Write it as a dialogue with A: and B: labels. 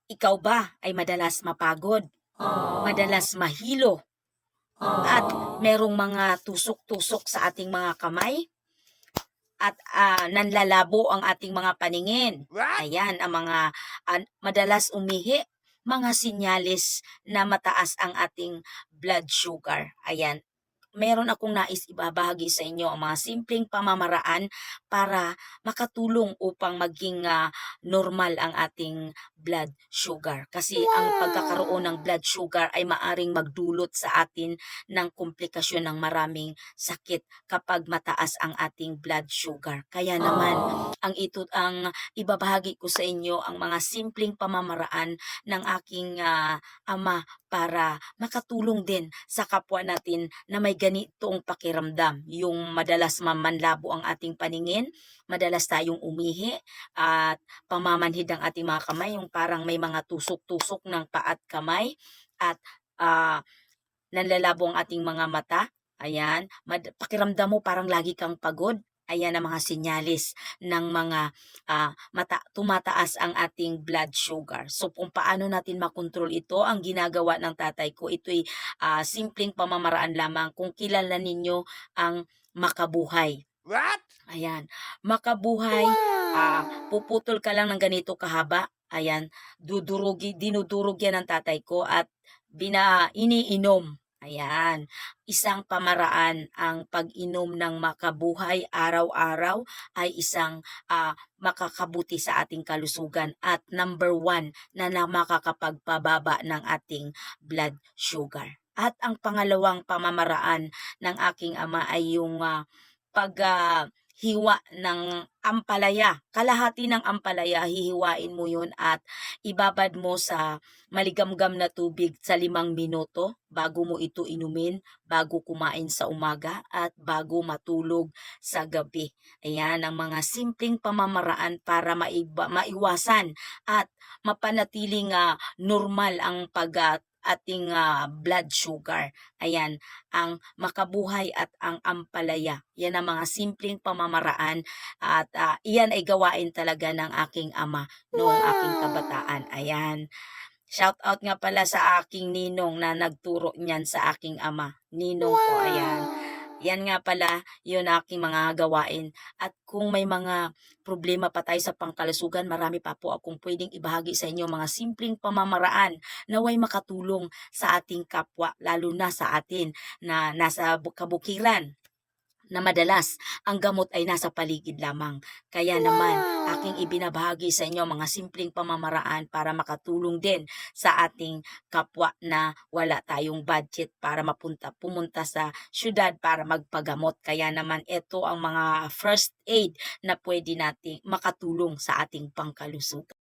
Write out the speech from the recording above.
A: Ikaw ba ay madalas mapagod, madalas mahilo, at merong mga tusok-tusok sa ating mga kamay? At nanlalabo ang ating mga paningin?
B: What?
A: Ayan ang mga madalas umihi, mga sinyalis na mataas ang ating blood sugar. Ayan, meron akong nais ibabahagi sa inyo ang mga simpleng pamamaraan para makatulong upang maging normal ang ating blood sugar. Kasi ang pagkakaroon ng blood sugar ay maaring magdulot sa atin ng komplikasyon ng maraming sakit kapag mataas ang ating blood sugar. Kaya naman, ang ibabahagi ko sa inyo ang mga simpleng pamamaraan ng aking ama para makatulong din sa kapwa natin na may ganitong pakiramdam. Yung madalas manlabo ang ating paningin, madalas tayong umihi, at pamamanhid ang ating mga kamay, yung parang may mga tusok-tusok ng paa at kamay, at ah, nanlalabo ang ating mga mata. Ayan, pakiramdam mo parang lagi kang pagod. Ayan ang mga sinyalis ng mga tumataas ang ating blood sugar. So kung paano natin makontrol ito, ang ginagawa ng tatay ko, ito'y simpleng pamamaraan lamang kung kilala ninyo ang makabuhay.
B: What?
A: Ayan, makabuhay, puputol ka lang ng ganito kahaba, ayan, dinudurog yan ng tatay ko at iniinom. Ayan, isang pamaraan ang pag-inom ng makabuhay araw-araw ay isang makakabuti sa ating kalusugan at number one na makakapagpababa ng ating blood sugar. At ang pangalawang pamamaraan ng aking ama ay yung hiwa ng ampalaya. Kalahati ng ampalaya, hihiwain mo yun at ibabad mo sa maligamgam na tubig sa 5 minuto bago mo ito inumin, bago kumain sa umaga at bago matulog sa gabi. Ayan ang mga simpleng pamamaraan para maiwasan at mapanatiling normal ang ating blood sugar. Ayan, ang makabuhay at ang ampalaya. Yan ang mga simpleng pamamaraan at iyan ay gawain talaga ng aking ama noong aking kabataan. Ayan. Shout out nga pala sa aking ninong na nagturo niyan sa aking ama. Ninong ko, ayan. Yan nga pala, yun aking mga gawain. At kung may mga problema pa tayo sa pangkalusugan, marami pa po akong pwedeng ibahagi sa inyo mga simpleng pamamaraan naway makatulong sa ating kapwa, lalo na sa atin na nasa kabukiran na madalas ang gamot ay nasa paligid lamang. Kaya naman, aking ibinabahagi sa inyo mga simpleng pamamaraan para makatulong din sa ating kapwa na wala tayong budget para pumunta sa syudad para magpagamot. Kaya naman, ito ang mga first aid na pwede nating makatulong sa ating pangkalusugan.